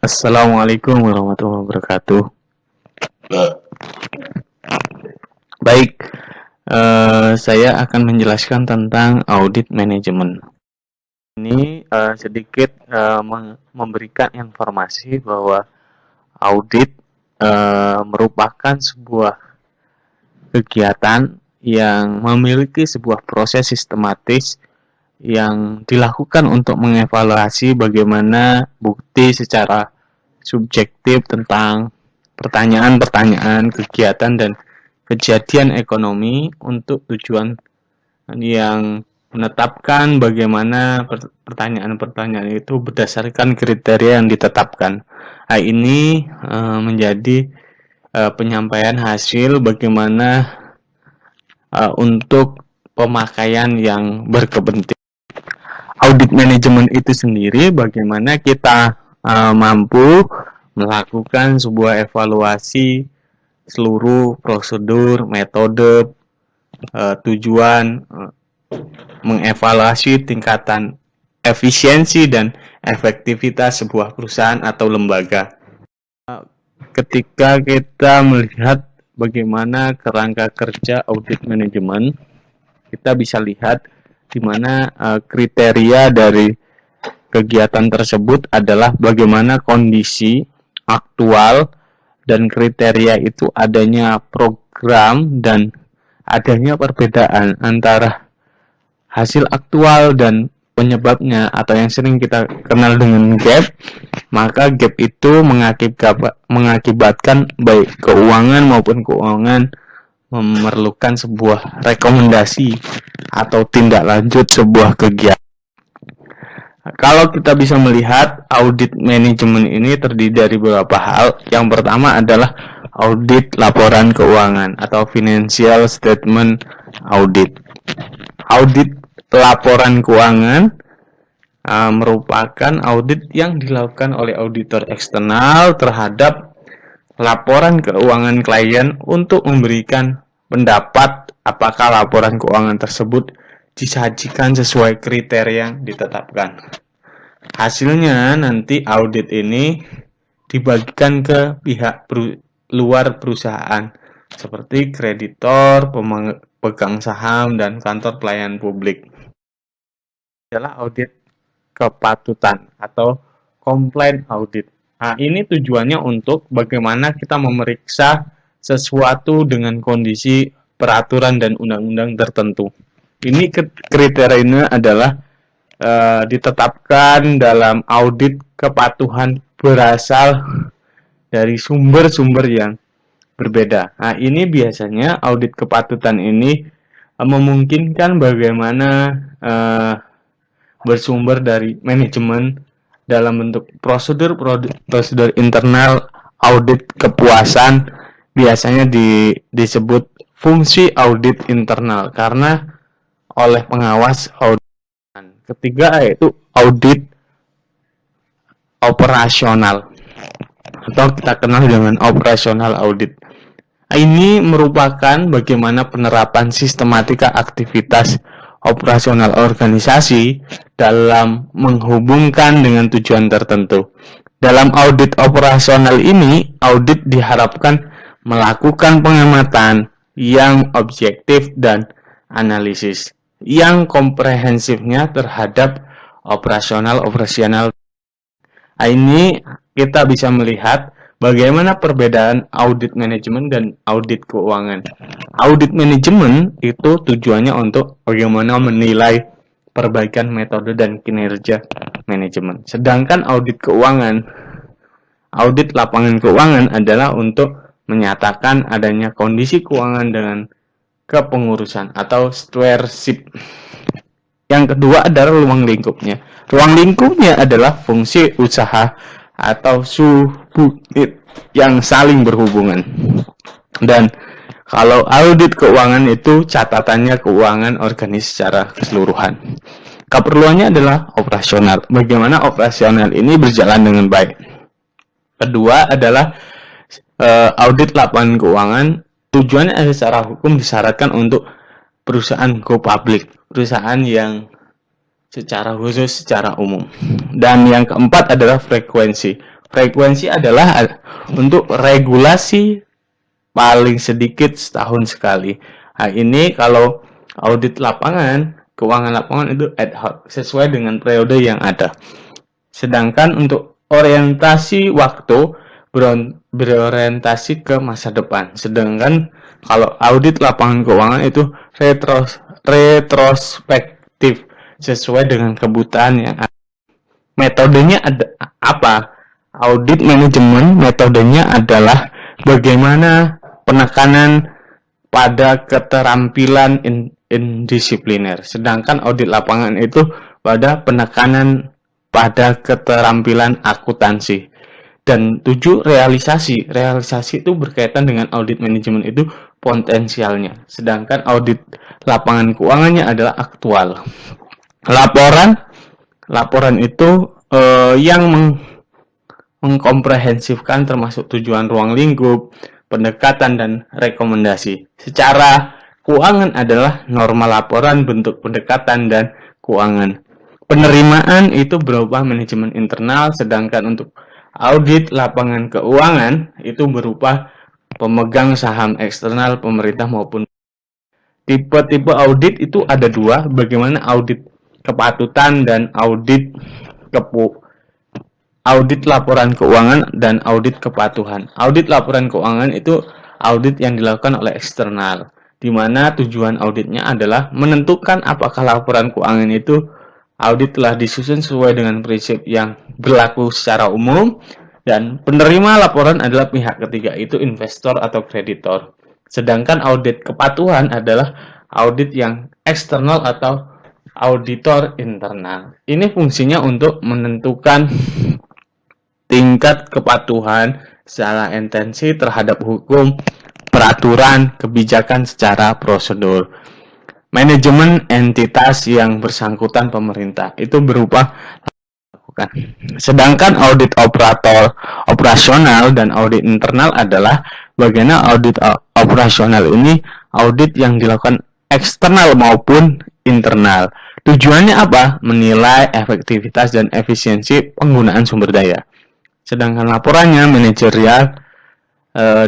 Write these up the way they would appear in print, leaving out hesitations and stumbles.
Assalamualaikum warahmatullahi wabarakatuh. Baik, saya akan menjelaskan tentang audit manajemen. Ini sedikit memberikan informasi bahwa audit merupakan sebuah kegiatan yang memiliki sebuah proses sistematis yang dilakukan untuk mengevaluasi bagaimana bukti secara subjektif tentang pertanyaan-pertanyaan, kegiatan, dan kejadian ekonomi untuk tujuan yang menetapkan bagaimana pertanyaan-pertanyaan itu berdasarkan kriteria yang ditetapkan. Ini menjadi penyampaian hasil bagaimana untuk pemakaian yang berkepentingan. Audit manajemen itu sendiri bagaimana kita mampu melakukan sebuah evaluasi seluruh prosedur, metode, tujuan, mengevaluasi tingkatan efisiensi dan efektivitas sebuah perusahaan atau lembaga. Ketika kita melihat bagaimana kerangka kerja audit manajemen, kita bisa lihat di mana kriteria dari kegiatan tersebut adalah bagaimana kondisi aktual dan kriteria itu adanya program dan adanya perbedaan antara hasil aktual dan penyebabnya atau yang sering kita kenal dengan gap, maka gap itu mengakibatkan baik keuangan maupun keuangan memerlukan sebuah rekomendasi atau tindak lanjut sebuah kegiatan. Kalau kita bisa melihat audit manajemen ini terdiri dari beberapa hal. Yang pertama adalah audit laporan keuangan atau financial statement audit. Audit laporan keuangan merupakan audit yang dilakukan oleh auditor eksternal terhadap laporan keuangan klien untuk memberikan pendapat apakah laporan keuangan tersebut disajikan sesuai kriteria yang ditetapkan. Hasilnya nanti audit ini dibagikan ke pihak luar perusahaan seperti kreditor, pemegang saham, dan kantor pelayanan publik. Adalah audit kepatutan atau compliance audit. Nah, ini tujuannya untuk bagaimana kita memeriksa sesuatu dengan kondisi peraturan dan undang-undang tertentu. Ini kriterianya adalah ditetapkan dalam audit kepatuhan berasal dari sumber-sumber yang berbeda. Nah, ini biasanya audit kepatutan ini memungkinkan bagaimana bersumber dari manajemen dalam bentuk prosedur internal audit kepuasan, biasanya disebut fungsi audit internal karena oleh pengawas audit. Ketiga yaitu audit operasional atau kita kenal dengan operasional audit. Ini merupakan bagaimana penerapan sistematika aktivitas operasional organisasi dalam menghubungkan dengan tujuan tertentu. Dalam audit operasional ini, audit diharapkan melakukan pengamatan yang objektif dan analisis yang komprehensifnya terhadap operasional. Ini kita bisa melihat bagaimana perbedaan audit manajemen dan audit keuangan. Audit manajemen itu tujuannya untuk bagaimana menilai perbaikan metode dan kinerja manajemen. Sedangkan audit keuangan, audit lapangan keuangan adalah untuk menyatakan adanya kondisi keuangan dengan kepengurusan atau stewardship. Yang kedua adalah ruang lingkupnya. Ruang lingkupnya adalah fungsi usaha atau subunit yang saling berhubungan. Dan kalau audit keuangan itu catatannya keuangan organisasi secara keseluruhan. Keperluannya adalah operasional. Bagaimana operasional ini berjalan dengan baik. Kedua adalah audit lapangan keuangan. Tujuannya secara hukum disyaratkan untuk perusahaan go public, perusahaan yang secara khusus, secara umum. Dan yang keempat adalah frekuensi. Frekuensi adalah untuk regulasi paling sedikit setahun sekali. Nah, ini kalau audit lapangan, keuangan lapangan itu ad hoc, sesuai dengan periode yang ada. Sedangkan untuk orientasi waktu berorientasi ke masa depan. Sedangkan kalau audit lapangan keuangan itu retrospektif, sesuai dengan kebutuhan yang ada. Metodenya ada apa? Audit manajemen metodenya adalah bagaimana penekanan pada keterampilan indisipliner. Sedangkan audit lapangan itu pada penekanan pada keterampilan akuntansi. Dan 7, realisasi. Realisasi itu berkaitan dengan audit manajemen itu potensialnya. Sedangkan audit lapangan keuangannya adalah aktual. Laporan itu yang mengkomprehensifkan termasuk tujuan ruang lingkup, pendekatan, dan rekomendasi. Secara keuangan adalah norma laporan, bentuk pendekatan, dan keuangan. Penerimaan itu berupa manajemen internal, sedangkan untuk audit lapangan keuangan itu berupa pemegang saham eksternal pemerintah maupun. Tipe-tipe audit itu ada 2, bagaimana audit kepatutan dan audit laporan keuangan dan audit kepatuhan. Audit laporan keuangan itu audit yang dilakukan oleh eksternal, di mana tujuan auditnya adalah menentukan apakah laporan keuangan itu audit telah disusun sesuai dengan prinsip yang berlaku secara umum, dan penerima laporan adalah pihak ketiga, itu investor atau kreditor. Sedangkan audit kepatuhan adalah audit yang eksternal atau auditor internal. Ini fungsinya untuk menentukan tingkat kepatuhan secara intensi terhadap hukum, peraturan, kebijakan secara prosedur. Manajemen entitas yang bersangkutan pemerintah itu berupa lakukan. Sedangkan audit operasional dan audit internal adalah bagaimana audit operasional ini audit yang dilakukan eksternal maupun internal. Tujuannya apa? Menilai efektivitas dan efisiensi penggunaan sumber daya. Sedangkan laporannya manajerial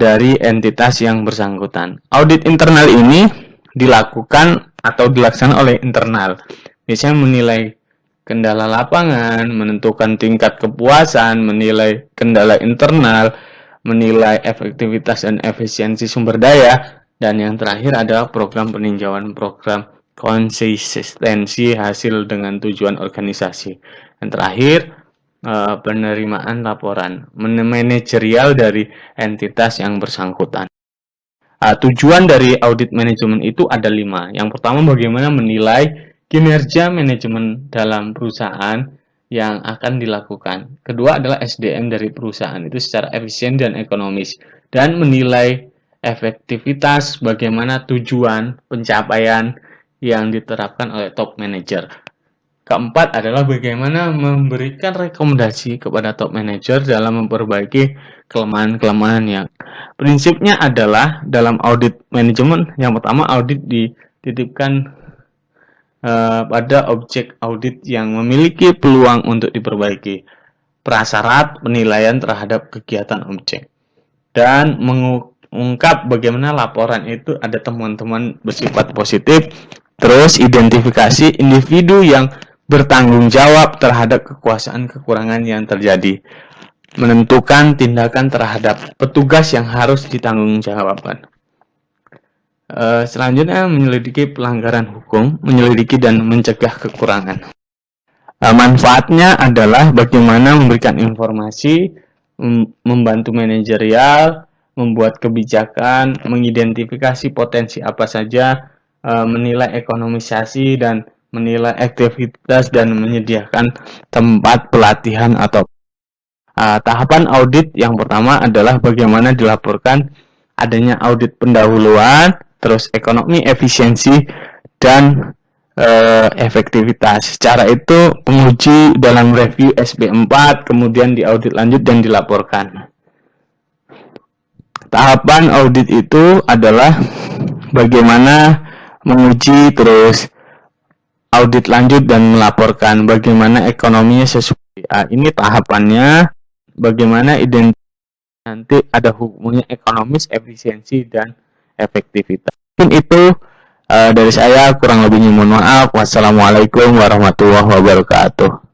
dari entitas yang bersangkutan. Audit internal ini dilakukan atau dilaksanakan oleh internal. Biasanya menilai kendala lapangan, menentukan tingkat kepuasan, menilai kendala internal, menilai efektivitas dan efisiensi sumber daya, dan yang terakhir adalah program peninjauan program konsistensi hasil dengan tujuan organisasi. Yang terakhir, penerimaan laporan manajerial dari entitas yang bersangkutan. Tujuan dari audit manajemen itu ada 5. Yang pertama, bagaimana menilai kinerja manajemen dalam perusahaan yang akan dilakukan. Kedua adalah SDM dari perusahaan itu secara efisien dan ekonomis, dan menilai efektivitas bagaimana tujuan pencapaian yang diterapkan oleh top manager. Keempat adalah bagaimana memberikan rekomendasi kepada top manager dalam memperbaiki kelemahan-kelemahan yang prinsipnya adalah dalam audit manajemen. Yang pertama, audit dititipkan pada objek audit yang memiliki peluang untuk diperbaiki, prasyarat penilaian terhadap kegiatan objek, dan mengungkap bagaimana laporan itu ada teman-teman bersifat positif. Terus identifikasi individu yang bertanggung jawab terhadap kekuasaan kekurangan yang terjadi, menentukan tindakan terhadap petugas yang harus ditanggungjawabkan. Selanjutnya, menyelidiki pelanggaran hukum, menyelidiki dan mencegah kekurangan. Manfaatnya adalah bagaimana memberikan informasi, membantu manajerial, membuat kebijakan, mengidentifikasi potensi apa saja, menilai ekonomisasi dan menilai aktivitas, dan menyediakan tempat pelatihan atau tahapan audit. Yang pertama adalah bagaimana dilaporkan adanya audit pendahuluan, terus ekonomi, efisiensi, dan efektivitas. Cara itu penguji dalam review SB4, kemudian diaudit lanjut dan dilaporkan. Tahapan audit itu adalah bagaimana menguji, terus audit lanjut dan melaporkan bagaimana ekonominya sesuai. Ini tahapannya. bagaimana nanti ada hubungannya ekonomis, efisiensi, dan efektivitas. Mungkin itu dari saya, kurang lebihnya mohon maaf. Wassalamualaikum warahmatullahi wabarakatuh.